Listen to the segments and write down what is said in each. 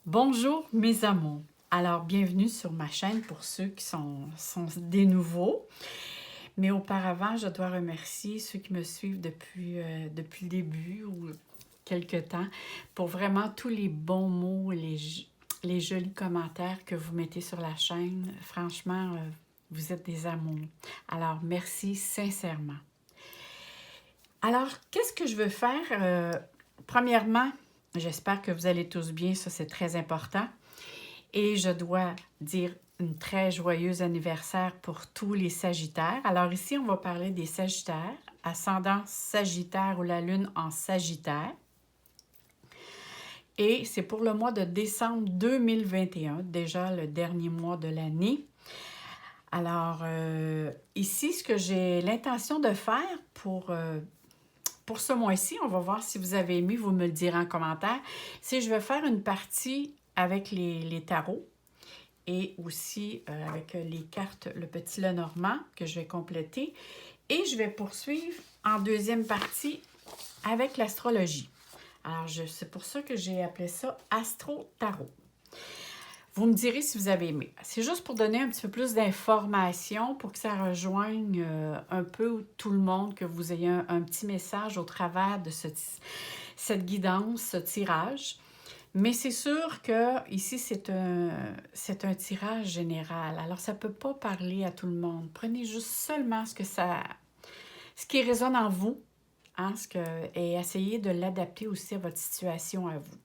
Bonjour mes amours. Alors, bienvenue sur ma chaîne pour ceux qui sont des nouveaux. Mais auparavant, je dois remercier ceux qui me suivent depuis le début ou quelque temps pour vraiment tous les bons mots, les jolis commentaires que vous mettez sur la chaîne. Franchement, vous êtes des amours. Alors, merci sincèrement. Alors, qu'est-ce que je veux faire? Premièrement, j'espère que vous allez tous bien, ça c'est très important. Et je dois dire une très joyeux anniversaire pour tous les Sagittaires. Alors ici, on va parler des Sagittaires, ascendant Sagittaire ou la Lune en Sagittaire. Et c'est pour le mois de décembre 2021, déjà le dernier mois de l'année. Alors ici, ce que j'ai l'intention de faire pour ce mois-ci, on va voir si vous avez aimé, vous me le direz en commentaire, c'est je vais faire une partie avec les tarots. Et aussi avec les cartes, le petit Lenormand que je vais compléter. Et je vais poursuivre en deuxième partie avec l'astrologie. Alors, c'est pour ça que j'ai appelé ça Astro Tarot. Vous me direz si vous avez aimé. C'est juste pour donner un petit peu plus d'informations pour que ça rejoigne un peu tout le monde, que vous ayez un petit message au travers de cette guidance, ce tirage. Mais c'est sûr que ici, c'est un tirage général. Alors, ça ne peut pas parler à tout le monde. Prenez juste seulement ce qui résonne en vous, hein, et essayez de l'adapter aussi à votre situation à vous.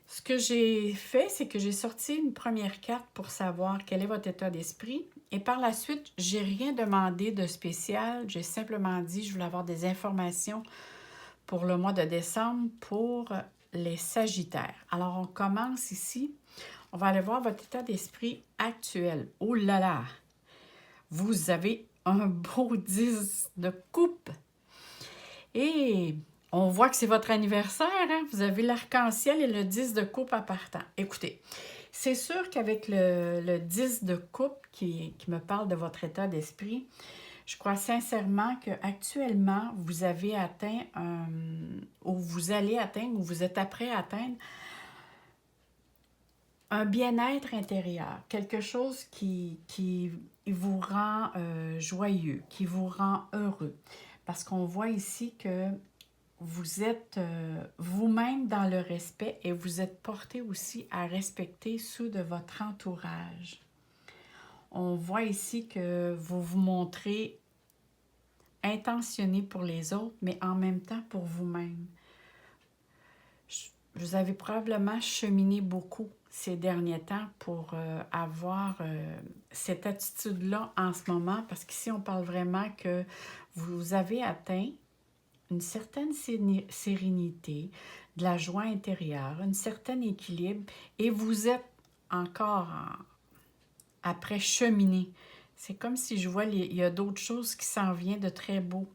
Ce que j'ai fait, c'est que j'ai sorti une première carte pour savoir quel est votre état d'esprit. Et par la suite, j'ai rien demandé de spécial. J'ai simplement dit, je voulais avoir des informations pour le mois de décembre pour les Sagittaires. Alors, on commence ici. On va aller voir votre état d'esprit actuel. Oh là là! Vous avez un beau 10 de coupe. Et on voit que c'est votre anniversaire, hein? Vous avez l'arc-en-ciel et le 10 de coupe à partant. Écoutez, c'est sûr qu'avec le 10 de coupe qui me parle de votre état d'esprit, je crois sincèrement qu'actuellement, vous avez atteint, ou vous allez atteindre, ou vous êtes après à atteindre un bien-être intérieur, quelque chose qui vous rend joyeux, qui vous rend heureux. Parce qu'on voit ici que vous êtes vous-même dans le respect et vous êtes porté aussi à respecter ceux de votre entourage. On voit ici que vous vous montrez intentionné pour les autres, mais en même temps pour vous-même. Vous avez probablement cheminé beaucoup ces derniers temps pour avoir cette attitude-là en ce moment, parce qu'ici, on parle vraiment que vous avez atteint une certaine sérénité, de la joie intérieure, un certain équilibre, et vous êtes encore après cheminer. C'est comme si je vois, il y a d'autres choses qui s'en viennent de très beau.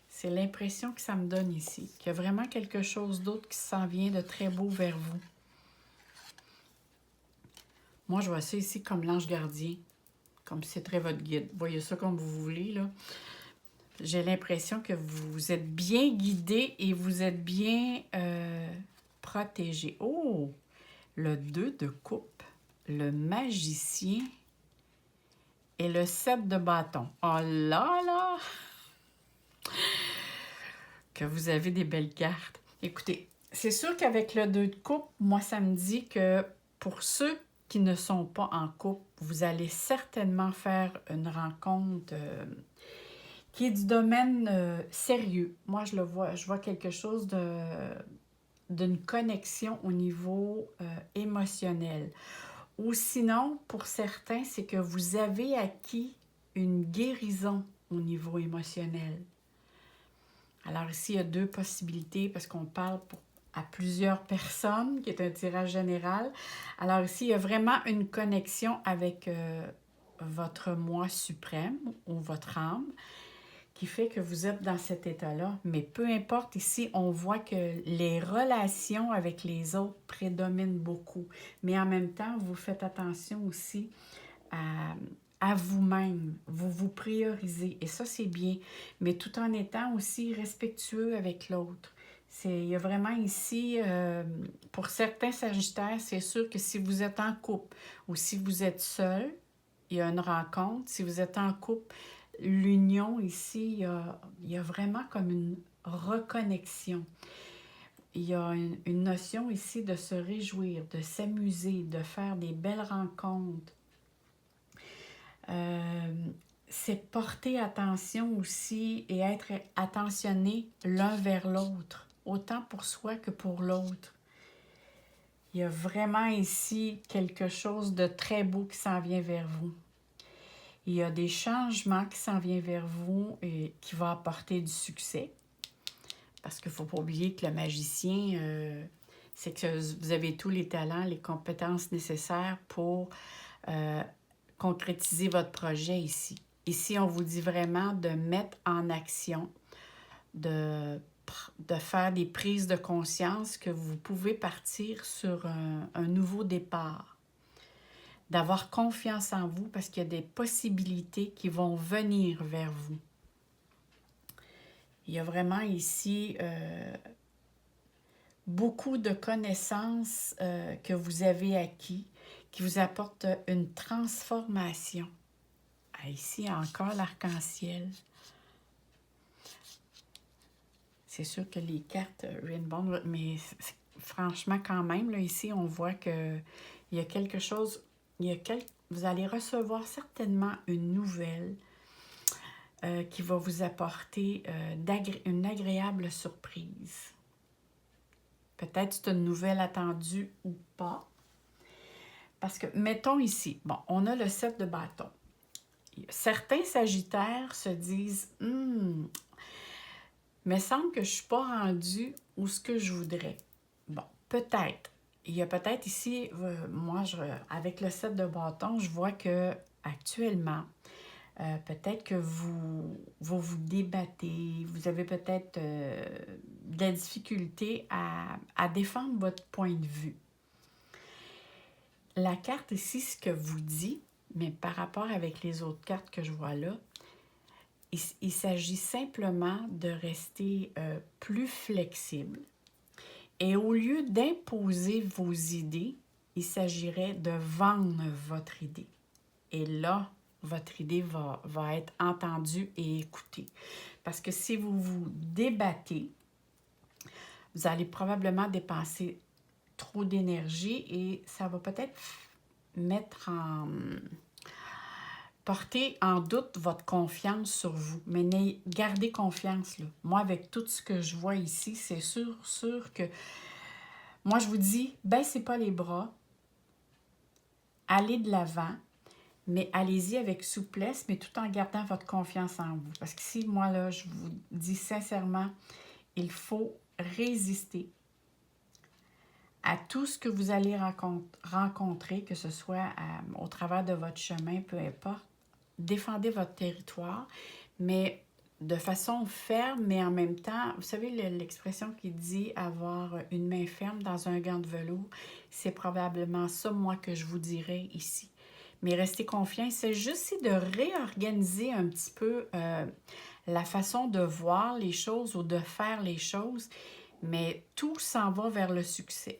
C'est l'impression que ça me donne ici, qu'il y a vraiment quelque chose d'autre qui s'en vient de très beau vers vous. Moi, je vois ça ici comme l'ange gardien, comme si c'était votre guide. Voyez ça comme vous voulez, là. J'ai l'impression que vous êtes bien guidé et vous êtes bien protégé. Oh! Le 2 de coupe, le magicien et le 7 de bâton. Oh là là! Que vous avez des belles cartes. Écoutez, c'est sûr qu'avec le 2 de coupe, moi, ça me dit que pour ceux qui ne sont pas en couple, vous allez certainement faire une rencontre qui est du domaine sérieux. Moi, je vois quelque chose d'une connexion au niveau émotionnel. Ou sinon, pour certains, c'est que vous avez acquis une guérison au niveau émotionnel. Alors ici, il y a deux possibilités parce qu'on parle à plusieurs personnes, qui est un tirage général. Alors ici, il y a vraiment une connexion avec votre moi suprême ou votre âme qui fait que vous êtes dans cet état-là. Mais peu importe, ici, on voit que les relations avec les autres prédominent beaucoup. Mais en même temps, vous faites attention aussi à vous-même. Vous vous priorisez. Et ça, c'est bien. Mais tout en étant aussi respectueux avec l'autre. Il y a vraiment ici, pour certains Sagittaires, c'est sûr que si vous êtes en couple ou si vous êtes seul, il y a une rencontre. Si vous êtes en couple, l'union ici, il y a vraiment comme une reconnexion. Il y a une notion ici de se réjouir, de s'amuser, de faire des belles rencontres. C'est porter attention aussi et être attentionné l'un vers l'autre, autant pour soi que pour l'autre. Il y a vraiment ici quelque chose de très beau qui s'en vient vers vous. Il y a des changements qui s'en viennent vers vous et qui vont apporter du succès. Parce qu'il ne faut pas oublier que le magicien, c'est que vous avez tous les talents, les compétences nécessaires pour concrétiser votre projet ici. Ici, on vous dit vraiment de mettre en action, de faire des prises de conscience que vous pouvez partir sur un nouveau départ. D'avoir confiance en vous parce qu'il y a des possibilités qui vont venir vers vous. Il y a vraiment ici beaucoup de connaissances que vous avez acquis qui vous apportent une transformation. Ici, encore l'arc-en-ciel. C'est sûr que les cartes Rainbow, mais franchement, quand même, là, ici, on voit qu'il y a quelque chose, vous allez recevoir certainement une nouvelle qui va vous apporter une agréable surprise. Peut-être c'est une nouvelle attendue ou pas. Parce que, mettons ici, bon, on a le 7 de bâton. Certains Sagittaires se disent « me semble que je ne suis pas rendu où ce que je voudrais. » Bon, peut-être. Il y a peut-être ici, moi, avec le 7 de bâton, je vois que actuellement, peut-être que vous débattez, vous avez peut-être de la difficulté à défendre votre point de vue. La carte ici, ce que vous dit, mais par rapport avec les autres cartes que je vois là, il s'agit simplement de rester plus flexible. Et au lieu d'imposer vos idées, il s'agirait de vendre votre idée. Et là, votre idée va être entendue et écoutée. Parce que si vous vous débattez, vous allez probablement dépenser trop d'énergie et ça va peut-être porter en doute votre confiance sur vous. Mais gardez confiance, là. Moi, avec tout ce que je vois ici, c'est sûr que... Moi, je vous dis, baissez pas les bras, allez de l'avant, mais allez-y avec souplesse, mais tout en gardant votre confiance en vous. Parce qu'ici, moi, là, je vous dis sincèrement, il faut résister à tout ce que vous allez rencontrer, que ce soit au travers de votre chemin, peu importe. Défendez votre territoire, mais de façon ferme, mais en même temps, vous savez l'expression qui dit avoir une main ferme dans un gant de velours, c'est probablement ça, moi, que je vous dirais ici. Mais restez confiants, c'est juste de réorganiser un petit peu la façon de voir les choses ou de faire les choses, mais tout s'en va vers le succès.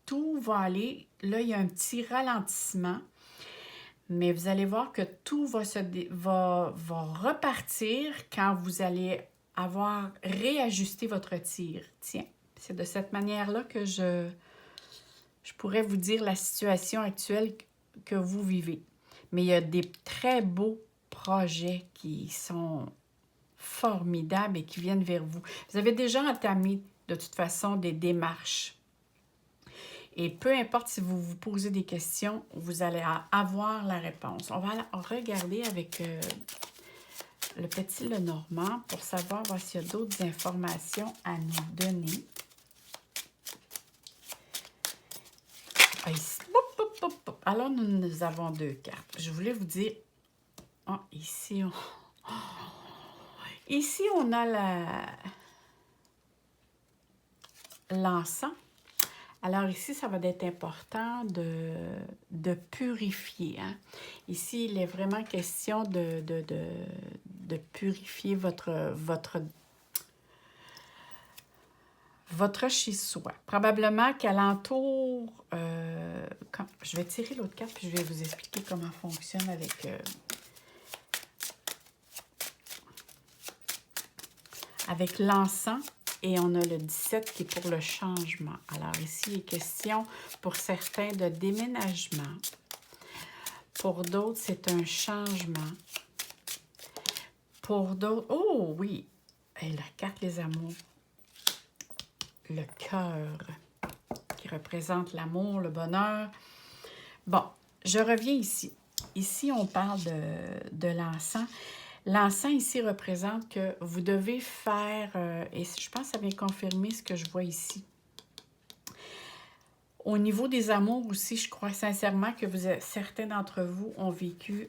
Tout va aller, là, il y a un petit ralentissement, mais vous allez voir que tout va repartir quand vous allez avoir réajusté votre tir. Tiens, c'est de cette manière-là que je pourrais vous dire la situation actuelle que vous vivez. Mais il y a des très beaux projets qui sont formidables et qui viennent vers vous. Vous avez déjà entamé de toute façon des démarches. Et peu importe si vous vous posez des questions, vous allez avoir la réponse. On va regarder avec le petit Lenormand pour savoir s'il y a d'autres informations à nous donner. Ici. Alors, nous avons deux cartes. Je voulais vous dire... Oh, ici, ici, on a l'encens. Alors ici, ça va être important de purifier. Hein? Ici, il est vraiment question de purifier votre votre chez-soi. Probablement qu'alentour... je vais tirer l'autre carte puis je vais vous expliquer comment fonctionne avec l'encens. Et on a le 17 qui est pour le changement. Alors ici, il est question pour certains de déménagement. Pour d'autres, c'est un changement. Pour d'autres... Oh oui! Et la carte les amours. Le cœur qui représente l'amour, le bonheur. Bon, je reviens ici. Ici, on parle de l'encens. L'encens ici représente que vous devez faire, et je pense que ça vient confirmer ce que je vois ici. Au niveau des amours aussi, je crois sincèrement que certains d'entre vous ont vécu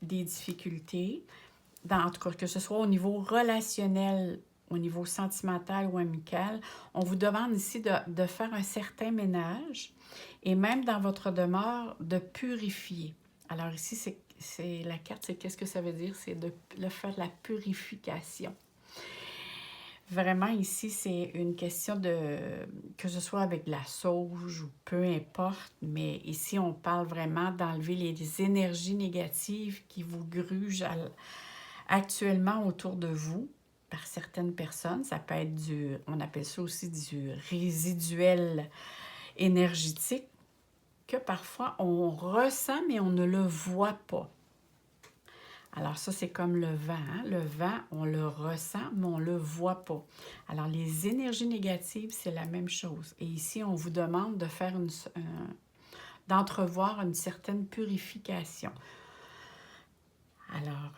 des difficultés, en tout cas que ce soit au niveau relationnel, au niveau sentimental ou amical. On vous demande ici de faire un certain ménage et même dans votre demeure, de purifier. Alors ici, la carte, c'est qu'est-ce que ça veut dire? C'est de faire la purification. Vraiment, ici, c'est une question que ce soit avec de la sauge ou peu importe, mais ici, on parle vraiment d'enlever les énergies négatives qui vous grugent actuellement autour de vous par certaines personnes. Ça peut être on appelle ça aussi du résiduel énergétique que parfois on ressent, mais on ne le voit pas. Alors ça, c'est comme le vent. Hein? Le vent, on le ressent, mais on ne le voit pas. Alors les énergies négatives, c'est la même chose. Et ici, on vous demande de faire d'entrevoir une certaine purification. Alors,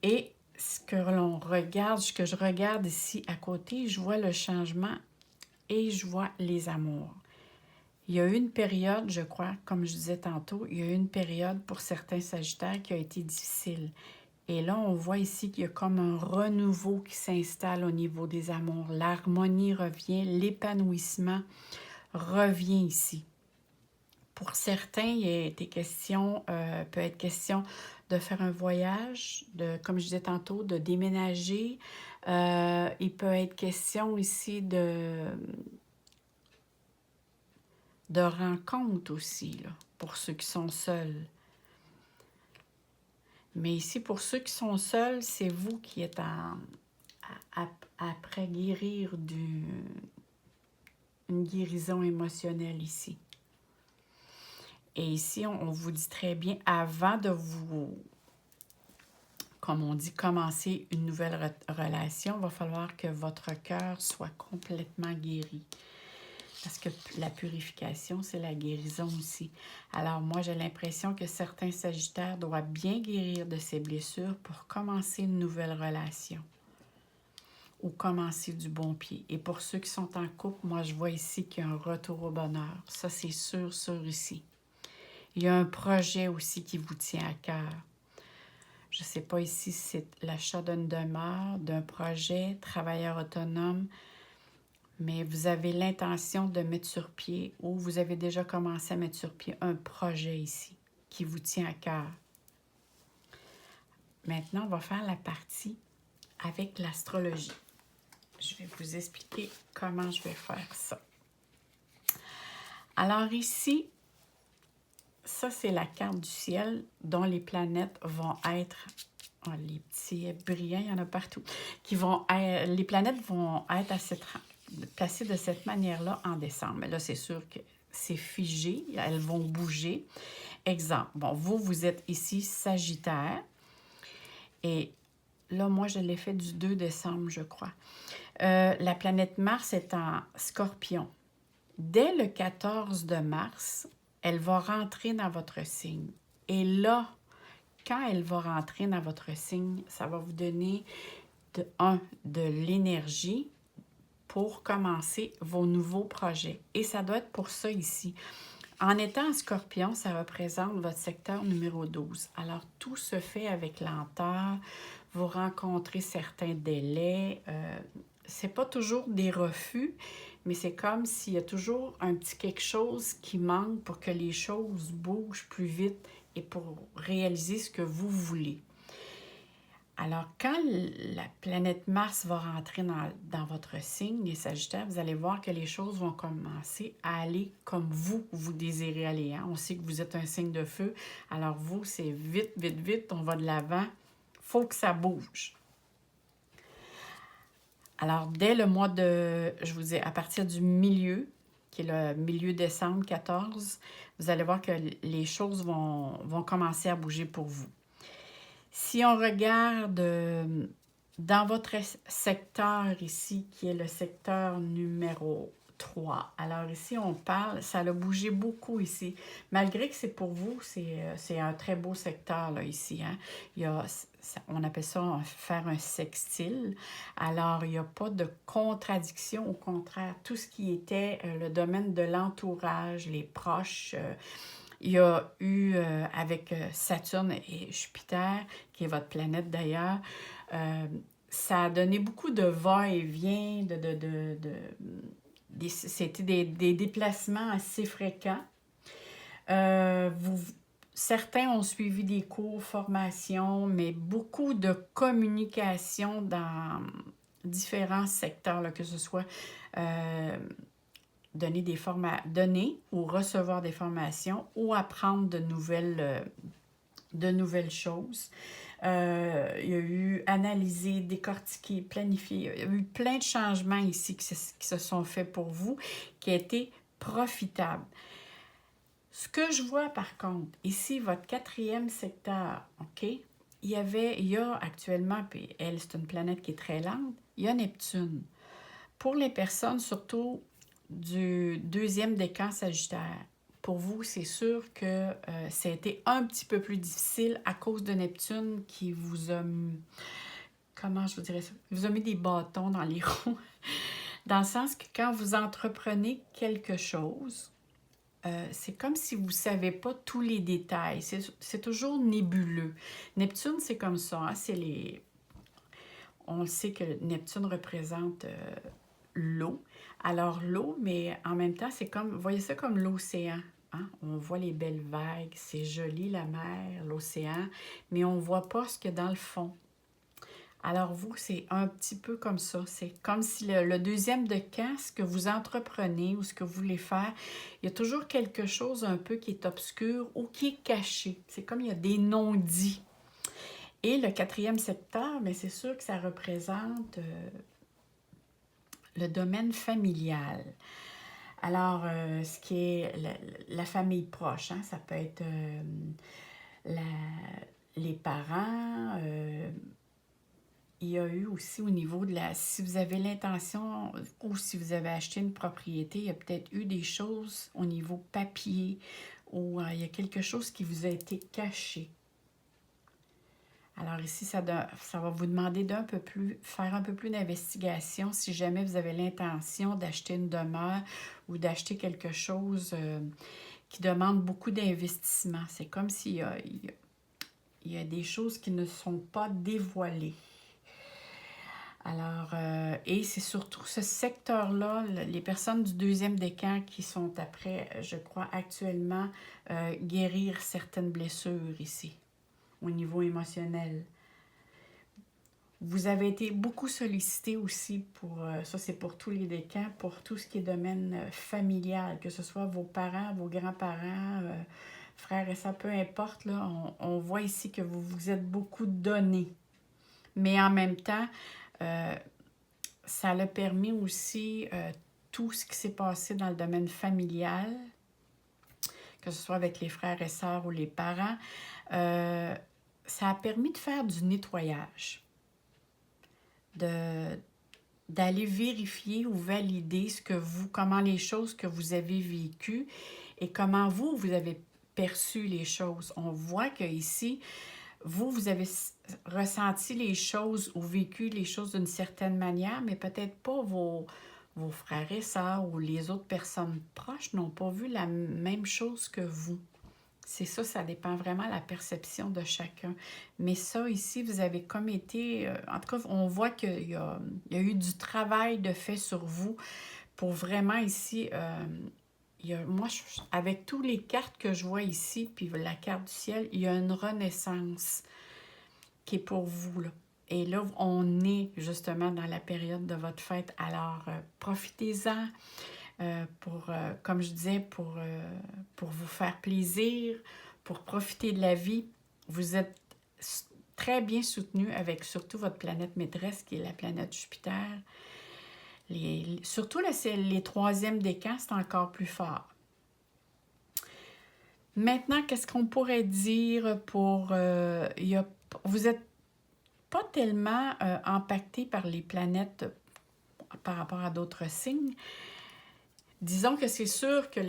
et ce que je regarde ici à côté, je vois le changement et je vois les amours. Il y a eu une période, je crois, comme je disais tantôt, il y a eu une période pour certains Sagittaires qui a été difficile. Et là, on voit ici qu'il y a comme un renouveau qui s'installe au niveau des amours. L'harmonie revient, l'épanouissement revient ici. Pour certains, il a été question, peut être question de faire un voyage, comme je disais tantôt, de déménager. Il peut être question ici de rencontres aussi, là, pour ceux qui sont seuls. Mais ici, pour ceux qui sont seuls, c'est vous qui êtes après guérir une guérison émotionnelle ici. Et ici, on vous dit très bien, avant de vous, comme on dit, commencer une nouvelle relation, il va falloir que votre cœur soit complètement guéri. Parce que la purification, c'est la guérison aussi. Alors moi, j'ai l'impression que certains Sagittaires doivent bien guérir de ces blessures pour commencer une nouvelle relation ou commencer du bon pied. Et pour ceux qui sont en couple, moi, je vois ici qu'il y a un retour au bonheur. Ça, c'est sûr ici. Il y a un projet aussi qui vous tient à cœur. Je ne sais pas ici si c'est l'achat d'une demeure, d'un projet, travailleur autonome, mais vous avez l'intention de mettre sur pied ou vous avez déjà commencé à mettre sur pied un projet ici qui vous tient à cœur. Maintenant, on va faire la partie avec l'astrologie. Je vais vous expliquer comment je vais faire ça. Alors ici, ça c'est la carte du ciel dont les planètes vont être, les petits brillants, il y en a partout, les planètes vont être placées de cette manière-là en décembre. Mais là, c'est sûr que c'est figé, elles vont bouger. Exemple, bon, vous êtes ici Sagittaire, et là, moi, je l'ai fait du 2 décembre, je crois. La planète Mars est en Scorpion. Dès le 14 de mars, elle va rentrer dans votre signe. Et là, quand elle va rentrer dans votre signe, ça va vous donner de l'énergie pour commencer vos nouveaux projets. Et ça doit être pour ça ici. En étant en Scorpion, ça représente votre secteur numéro 12. Alors, tout se fait avec lenteur. Vous rencontrez certains délais. C'est pas toujours des refus, mais c'est comme s'il y a toujours un petit quelque chose qui manque pour que les choses bougent plus vite et pour réaliser ce que vous voulez. Alors, quand la planète Mars va rentrer dans votre signe, les Sagittaires, vous allez voir que les choses vont commencer à aller comme vous désirez aller. Hein? On sait que vous êtes un signe de feu. Alors, vous, c'est vite, vite, vite, on va de l'avant. Faut que ça bouge. Alors, dès le mois de, je vous dis, à partir du milieu, qui est le milieu décembre 14, vous allez voir que les choses vont commencer à bouger pour vous. Si on regarde dans votre secteur ici, qui est le secteur numéro 3, alors ici on parle, ça a bougé beaucoup ici. Malgré que c'est pour vous, c'est un très beau secteur là ici. Hein? On appelle ça faire un sextile. Alors il n'y a pas de contradiction, au contraire, tout ce qui était le domaine de l'entourage, les proches, il y a eu, avec Saturne et Jupiter, qui est votre planète d'ailleurs, ça a donné beaucoup de va-et-vient, c'était des déplacements assez fréquents. Certains ont suivi des cours, formations, mais beaucoup de communication dans différents secteurs, là, que ce soit donner ou recevoir des formations ou apprendre de nouvelles choses. Il y a eu analyser, décortiquer, planifier. Il y a eu plein de changements ici qui se sont faits pour vous, qui a été profitable. Ce que je vois par contre, ici, votre 4e secteur, OK? Il y a actuellement, puis elle, c'est une planète qui est très lente, il y a Neptune. Pour les personnes, surtout du 2e décan Sagittaire, pour vous, c'est sûr que ça a été un petit peu plus difficile à cause de Neptune qui vous a, comment je vous dirais ça, vous a mis des bâtons dans les roues. Dans le sens que quand vous entreprenez quelque chose, c'est comme si vous ne savez pas tous les détails. C'est toujours nébuleux. Neptune, c'est comme ça. Hein? On le sait que Neptune représente l'eau. Alors l'eau, mais en même temps, c'est comme, voyez ça comme l'océan. Hein? On voit les belles vagues, c'est joli la mer, l'océan, mais on ne voit pas ce qu'il y a dans le fond. Alors vous, c'est un petit peu comme ça. C'est comme si le 2e décan, ce que vous entreprenez ou ce que vous voulez faire, il y a toujours quelque chose un peu qui est obscur ou qui est caché. C'est comme il y a des non-dits. Et le 4e secteur, mais c'est sûr que ça représente le domaine familial. Alors, ce qui est la famille proche, hein, ça peut être les parents. Il y a eu aussi au niveau de si vous avez l'intention ou si vous avez acheté une propriété, il y a peut-être eu des choses au niveau papier ou il y a quelque chose qui vous a été caché. Alors ici, ça va vous demander faire un peu plus d'investigation si jamais vous avez l'intention d'acheter une demeure ou d'acheter quelque chose qui demande beaucoup d'investissement. C'est comme s'il y a des choses qui ne sont pas dévoilées. Alors, et c'est surtout ce secteur-là, les personnes du 2e décan qui sont après, je crois, actuellement, guérir certaines blessures ici, au niveau émotionnel. Vous avez été beaucoup sollicité aussi pour, ça c'est pour tous les décans, pour tout ce qui est domaine familial, que ce soit vos parents, vos grands-parents, frères et sœurs, peu importe, là, on voit ici que vous vous êtes beaucoup donné. Mais en même temps, ça a permis aussi tout ce qui s'est passé dans le domaine familial, que ce soit avec les frères et sœurs ou les parents, ça a permis de faire du nettoyage, d'aller vérifier ou valider comment les choses que vous avez vécues et comment vous avez perçu les choses. On voit qu'ici, vous avez ressenti les choses ou vécu les choses d'une certaine manière, mais peut-être pas vos frères et sœurs ou les autres personnes proches n'ont pas vu la même chose que vous. C'est ça, ça dépend vraiment de la perception de chacun. Mais ça, ici, vous avez comme été... en tout cas, on voit qu'il y a eu du travail de fait sur vous pour vraiment ici... moi, avec toutes les cartes que je vois ici, puis la carte du ciel, il y a une renaissance qui est pour vous, là. Et là, on est justement dans la période de votre fête. Alors, profitez-en comme je disais, pour vous faire plaisir, pour profiter de la vie. Vous êtes très bien soutenu avec surtout votre planète maîtresse qui est la planète Jupiter. Surtout là, c'est les troisièmes décans, c'est encore plus fort. Maintenant, qu'est-ce qu'on pourrait dire pour... vous n'êtes pas tellement impacté par les planètes par rapport à d'autres signes. Disons que c'est sûr que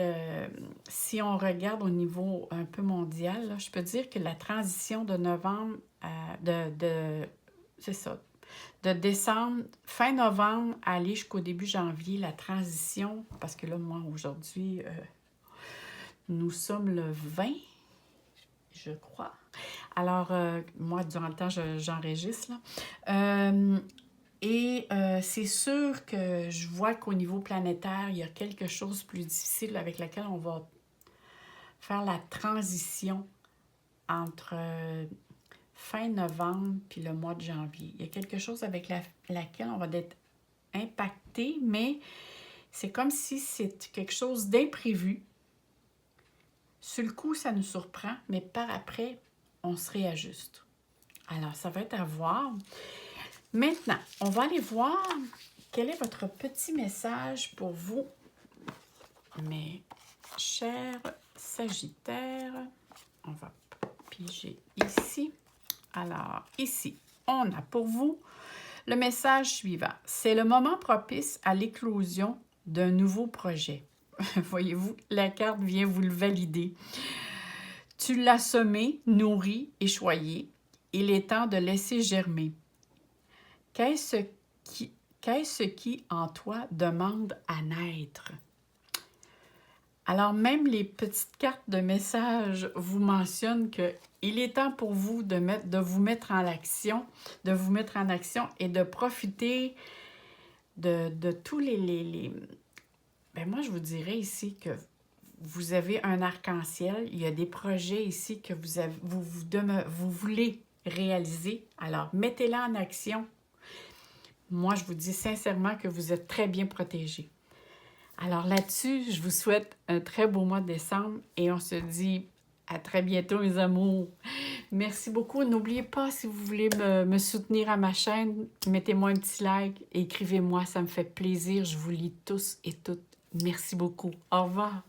si on regarde au niveau un peu mondial, là, je peux dire que la transition de novembre, c'est ça, de décembre, fin novembre, à aller jusqu'au début janvier, la transition, parce que là, moi, aujourd'hui, nous sommes le 20, je crois. Alors, moi, durant le temps, j'enregistre, là. Et c'est sûr que je vois qu'au niveau planétaire, il y a quelque chose de plus difficile avec lequel on va faire la transition entre fin novembre puis le mois de janvier. Il y a quelque chose avec laquelle on va être impacté, mais c'est comme si c'est quelque chose d'imprévu. Sur le coup, ça nous surprend, mais par après, on se réajuste. Alors, ça va être à voir. Maintenant, on va aller voir quel est votre petit message pour vous, mes chers Sagittaires. On va piger ici. Alors, ici, on a pour vous le message suivant. C'est le moment propice à l'éclosion d'un nouveau projet. Voyez-vous, la carte vient vous le valider. Tu l'as semé, nourri et choyé. Il est temps de laisser germer. Qu'est-ce qui en toi demande à naître? Alors, même les petites cartes de message vous mentionnent qu'il est temps pour vous de vous mettre en action, et de profiter de tous Ben moi, je vous dirais ici que vous avez un arc-en-ciel. Il y a des projets ici que vous voulez réaliser. Alors, mettez-les en action. Moi, je vous dis sincèrement que vous êtes très bien protégés. Alors là-dessus, je vous souhaite un très beau mois de décembre et on se dit à très bientôt, mes amours. Merci beaucoup. N'oubliez pas, si vous voulez me soutenir à ma chaîne, mettez-moi un petit like et écrivez-moi, ça me fait plaisir. Je vous lis tous et toutes. Merci beaucoup. Au revoir.